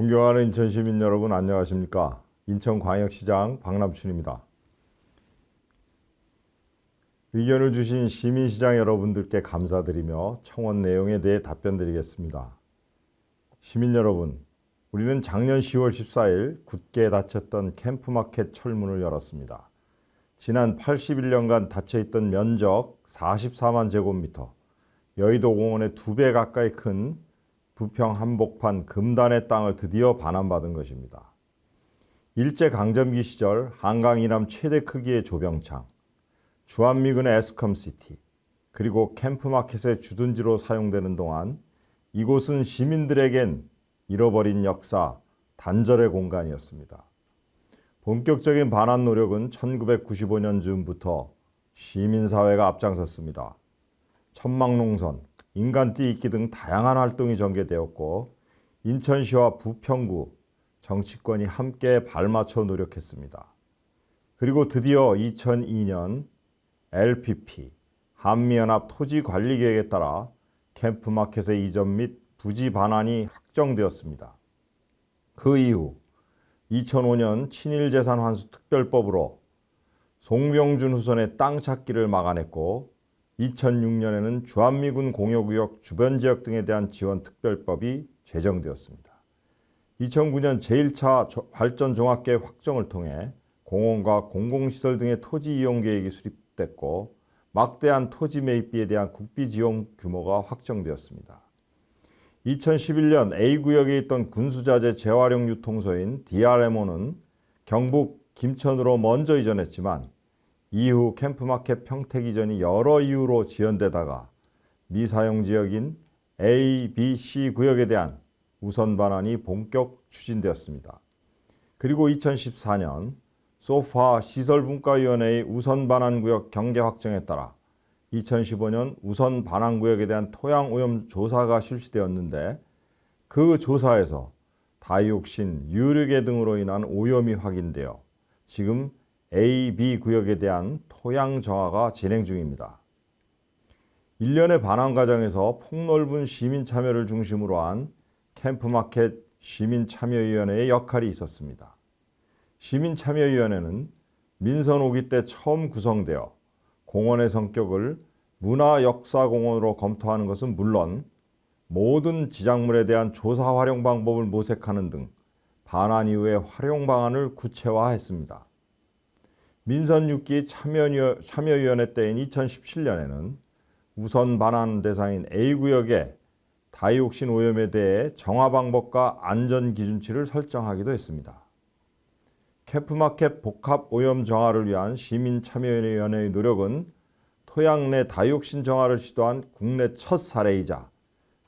존경하는 인천 시민 여러분 안녕하십니까? 인천광역시장 박남춘입니다. 의견을 주신 시민시장 여러분들께 감사드리며 청원 내용에 대해 답변드리겠습니다. 시민 여러분, 우리는 작년 10월 14일 굳게 닫혔던 캠프마켓 철문을 열었습니다. 지난 81년간 닫혀있던 면적 44만 제곱미터, 여의도 공원의 2배 가까이 큰 부평 한복판 금단의 땅을 드디어 반환받은 것입니다. 일제강점기 시절 한강 이남 최대 크기의 조병창, 주한미군의 에스컴시티, 그리고 캠프마켓의 주둔지로 사용되는 동안 이곳은 시민들에겐 잃어버린 역사, 단절의 공간이었습니다. 본격적인 반환 노력은 1995년 즈음부터 시민사회가 앞장섰습니다. 천막농선, 인간띠 잇기 등 다양한 활동이 전개되었고 인천시와 부평구, 정치권이 함께 발맞춰 노력했습니다. 그리고 드디어 2002년 LPP, 한미연합 토지관리계획에 따라 캠프마켓의 이전 및 부지 반환이 확정되었습니다. 그 이후 2005년 친일재산환수특별법으로 송병준 후손의 땅 찾기를 막아냈고 2006년에는 주한미군 공여구역 주변 지역 등에 대한 지원 특별법이 제정되었습니다. 2009년 제1차 발전종합계획 확정을 통해 공원과 공공시설 등의 토지 이용 계획이 수립됐고 막대한 토지 매입비에 대한 국비 지원 규모가 확정되었습니다. 2011년 A구역에 있던 군수자재 재활용 유통소인 DRMO는 경북 김천으로 먼저 이전했지만 이후 캠프마켓 평택 이전이 여러 이유로 지연되다가 미사용 지역인 A, B, C 구역에 대한 우선 반환이 본격 추진되었습니다. 그리고 2014년 소파 시설분과위원회의 우선 반환구역 경계 확정에 따라 2015년 우선 반환구역에 대한 토양오염 조사가 실시되었는데 그 조사에서 다이옥신, 유류계 등으로 인한 오염이 확인되어 지금 A, B 구역에 대한 토양 정화가 진행 중입니다. 일련의 반환 과정에서 폭넓은 시민 참여를 중심으로 한 캠프마켓 시민참여위원회의 역할이 있었습니다. 시민참여위원회는 민선 5기 때 처음 구성되어 공원의 성격을 문화역사공원으로 검토하는 것은 물론 모든 지작물에 대한 조사 활용 방법을 모색하는 등 반환 이후의 활용 방안을 구체화했습니다. 민선 6기 참여위원회 때인 2017년에는 우선 반환 대상인 A구역의 다이옥신 오염에 대해 정화 방법과 안전 기준치를 설정하기도 했습니다. 캠프마켓 복합 오염 정화를 위한 시민참여위원회의 노력은 토양 내 다이옥신 정화를 시도한 국내 첫 사례이자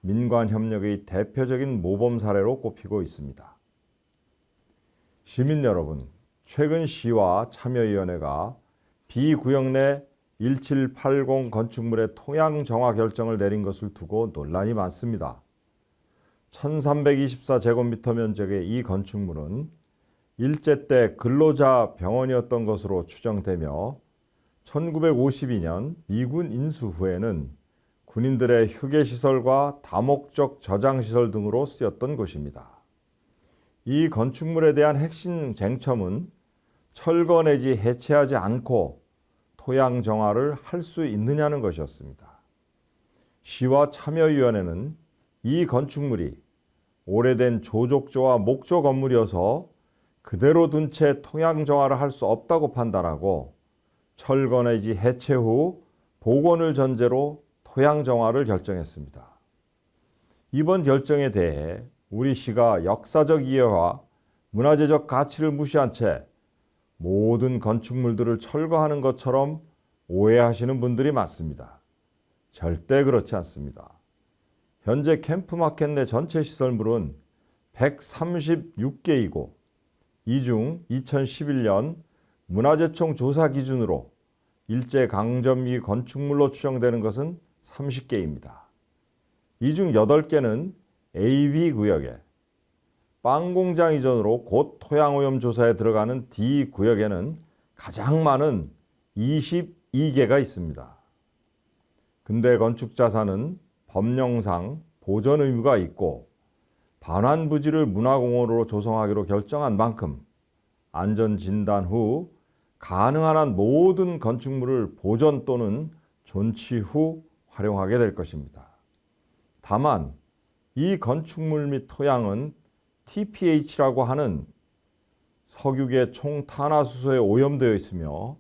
민관 협력의 대표적인 모범 사례로 꼽히고 있습니다. 시민 여러분, 최근 시와 참여위원회가 B구역 내 1780 건축물의 토양 정화 결정을 내린 것을 두고 논란이 많습니다. 1324제곱미터 면적의 이 건축물은 일제 때 근로자 병원이었던 것으로 추정되며 1952년 미군 인수 후에는 군인들의 휴게시설과 다목적 저장시설 등으로 쓰였던 곳입니다. 이 건축물에 대한 핵심 쟁점은 철거 내지 해체하지 않고 토양 정화를 할 수 있느냐는 것이었습니다. 시와 참여위원회는 이 건축물이 오래된 조족조와 목조 건물이어서 그대로 둔 채 토양 정화를 할 수 없다고 판단하고 철거 내지 해체 후 복원을 전제로 토양 정화를 결정했습니다. 이번 결정에 대해 우리 시가 역사적 이해와 문화재적 가치를 무시한 채 모든 건축물들을 철거하는 것처럼 오해하시는 분들이 많습니다. 절대 그렇지 않습니다. 현재 캠프마켓 내 전체 시설물은 136개이고 이 중 2011년 문화재청 조사 기준으로 일제강점기 건축물로 추정되는 것은 30개입니다. 이 중 8개는 AB 구역에, 빵공장 이전으로 곧 토양오염 조사에 들어가는 D 구역에는 가장 많은 22개가 있습니다. 근대 건축 자산은 법령상 보전 의무가 있고 반환 부지를 문화공원으로 조성하기로 결정한 만큼 안전진단 후 가능한 한 모든 건축물을 보존 또는 존치 후 활용하게 될 것입니다. 다만 이 건축물 및 토양은 TPH라고 하는 석유계 총탄화수소에 오염되어 있으며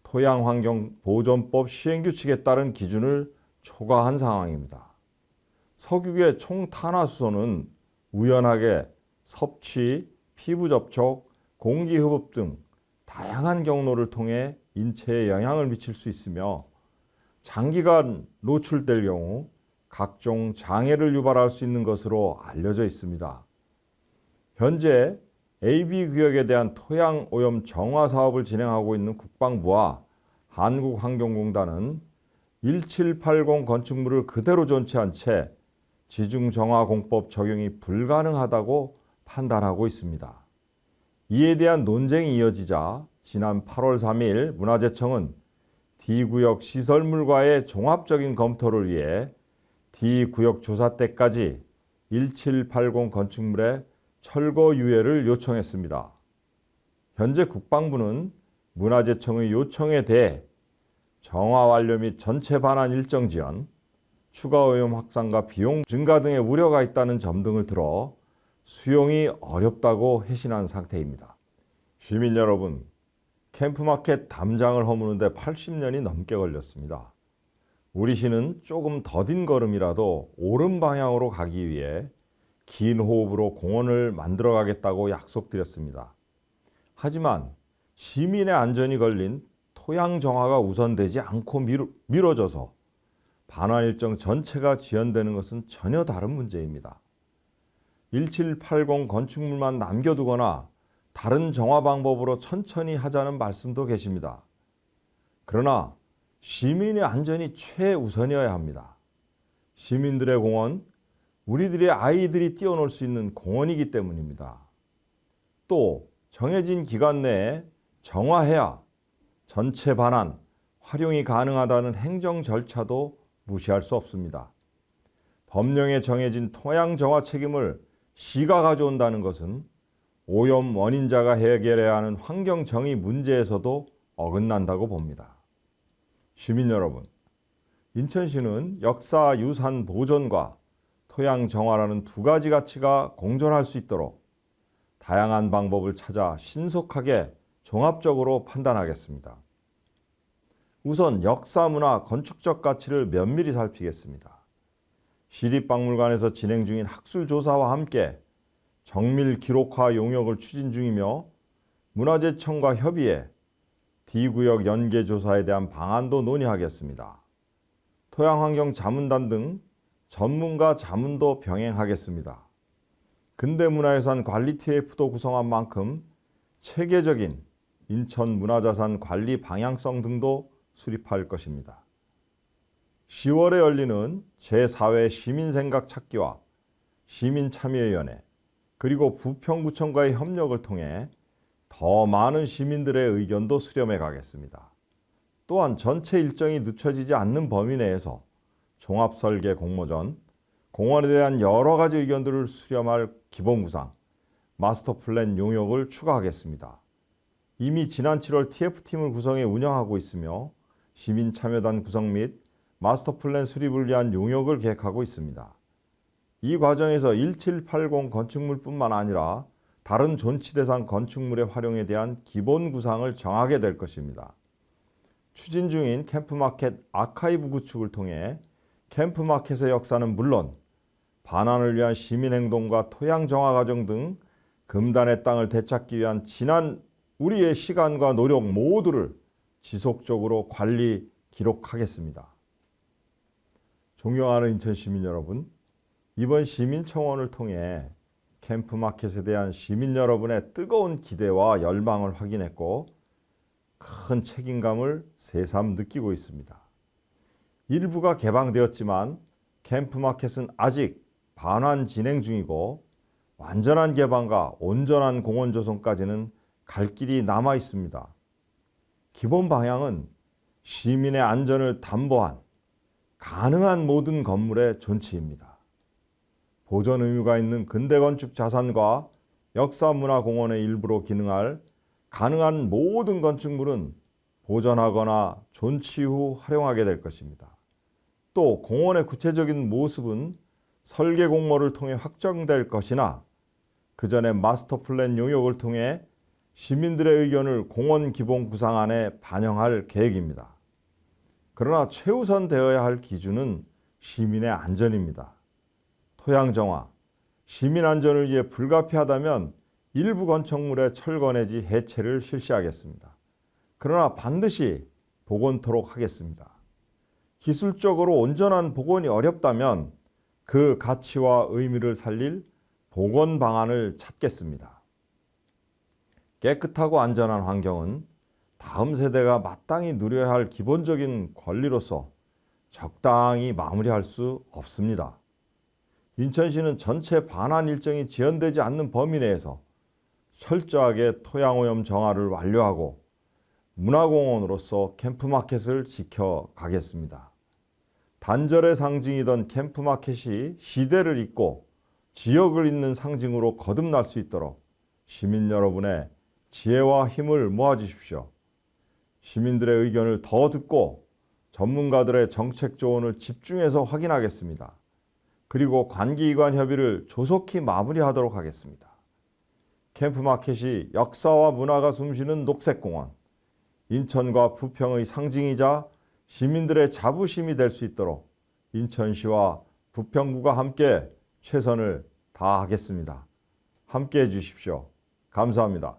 토양환경보존법 시행규칙에 따른 기준을 초과한 상황입니다. 석유계 총탄화수소는 우연하게 섭취, 피부 접촉, 공기 흡입 등 다양한 경로를 통해 인체에 영향을 미칠 수 있으며 장기간 노출될 경우 각종 장애를 유발할 수 있는 것으로 알려져 있습니다. 현재 AB구역에 대한 토양 오염 정화 사업을 진행하고 있는 국방부와 한국환경공단은 1780 건축물을 그대로 존치한 채 지중정화공법 적용이 불가능하다고 판단하고 있습니다. 이에 대한 논쟁이 이어지자 지난 8월 3일 문화재청은 D구역 시설물과의 종합적인 검토를 위해 D구역 조사 때까지 1780 건축물의 철거 유예를 요청했습니다. 현재 국방부는 문화재청의 요청에 대해 정화 완료 및 전체 반환 일정 지연, 추가 오염 확산과 비용 증가 등의 우려가 있다는 점 등을 들어 수용이 어렵다고 회신한 상태입니다. 시민 여러분, 캠프마켓 담장을 허무는데 80년이 넘게 걸렸습니다. 우리 시는 조금 더딘 걸음이라도 옳은 방향으로 가기 위해 긴 호흡으로 공원을 만들어가겠다고 약속드렸습니다. 하지만 시민의 안전이 걸린 토양 정화가 우선되지 않고 미뤄져서 반환 일정 전체가 지연되는 것은 전혀 다른 문제입니다. 1780 건축물만 남겨두거나 다른 정화 방법으로 천천히 하자는 말씀도 계십니다. 그러나 시민의 안전이 최우선이어야 합니다. 시민들의 공원, 우리들의 아이들이 뛰어놀 수 있는 공원이기 때문입니다. 또 정해진 기간 내에 정화해야 전체 반환, 활용이 가능하다는 행정 절차도 무시할 수 없습니다. 법령에 정해진 토양 정화 책임을 시가 가져온다는 것은 오염 원인자가 해결해야 하는 환경 정의 문제에서도 어긋난다고 봅니다. 시민 여러분, 인천시는 역사 유산 보존과 토양 정화라는 두 가지 가치가 공존할 수 있도록 다양한 방법을 찾아 신속하게 종합적으로 판단하겠습니다. 우선 역사, 문화, 건축적 가치를 면밀히 살피겠습니다. 시립박물관에서 진행 중인 학술조사와 함께 정밀 기록화 용역을 추진 중이며 문화재청과 협의해 D구역 연계조사에 대한 방안도 논의하겠습니다. 토양환경 자문단 등 전문가 자문도 병행하겠습니다. 근대문화유산 관리 TF도 구성한 만큼 체계적인 인천 문화자산 관리 방향성 등도 수립할 것입니다. 10월에 열리는 제4회 시민생각 찾기와 시민참여위원회 그리고 부평구청과의 협력을 통해 더 많은 시민들의 의견도 수렴해 가겠습니다. 또한 전체 일정이 늦춰지지 않는 범위 내에서 종합설계 공모전, 공원에 대한 여러 가지 의견들을 수렴할 기본구상, 마스터플랜 용역을 추가하겠습니다. 이미 지난 7월 TF팀을 구성해 운영하고 있으며 시민참여단 구성 및 마스터플랜 수립을 위한 용역을 계획하고 있습니다. 이 과정에서 1780 건축물뿐만 아니라 다른 존치 대상 건축물의 활용에 대한 기본 구상을 정하게 될 것입니다. 추진 중인 캠프마켓 아카이브 구축을 통해 캠프마켓의 역사는 물론 반환을 위한 시민행동과 토양 정화 과정 등 금단의 땅을 되찾기 위한 지난 우리의 시간과 노력 모두를 지속적으로 관리, 기록하겠습니다. 존경하는 인천 시민 여러분, 이번 시민청원을 통해 캠프마켓에 대한 시민 여러분의 뜨거운 기대와 열망을 확인했고 큰 책임감을 새삼 느끼고 있습니다. 일부가 개방되었지만 캠프마켓은 아직 반환 진행 중이고 완전한 개방과 온전한 공원 조성까지는 갈 길이 남아 있습니다. 기본 방향은 시민의 안전을 담보한 가능한 모든 건물의 존치입니다. 보존 의무가 있는 근대건축 자산과 역사문화공원의 일부로 기능할 가능한 모든 건축물은 보존하거나 존치 후 활용하게 될 것입니다. 또 공원의 구체적인 모습은 설계 공모를 통해 확정될 것이나 그 전에 마스터 플랜 용역을 통해 시민들의 의견을 공원 기본 구상안에 반영할 계획입니다. 그러나 최우선 되어야 할 기준은 시민의 안전입니다. 토양 정화, 시민 안전을 위해 불가피하다면 일부 건축물의 철거 내지 해체를 실시하겠습니다. 그러나 반드시 복원토록 하겠습니다. 기술적으로 온전한 복원이 어렵다면 그 가치와 의미를 살릴 복원 방안을 찾겠습니다. 깨끗하고 안전한 환경은 다음 세대가 마땅히 누려야 할 기본적인 권리로서 적당히 마무리할 수 없습니다. 인천시는 전체 반환 일정이 지연되지 않는 범위 내에서 철저하게 토양오염 정화를 완료하고 문화공원으로서 캠프마켓을 지켜가겠습니다. 단절의 상징이던 캠프마켓이 시대를 잇고 지역을 잇는 상징으로 거듭날 수 있도록 시민 여러분의 지혜와 힘을 모아주십시오. 시민들의 의견을 더 듣고 전문가들의 정책 조언을 집중해서 확인하겠습니다. 그리고 관계기관 협의를 조속히 마무리하도록 하겠습니다. 캠프마켓이 역사와 문화가 숨쉬는 녹색공원, 인천과 부평의 상징이자 시민들의 자부심이 될 수 있도록 인천시와 부평구가 함께 최선을 다하겠습니다. 함께해 주십시오. 감사합니다.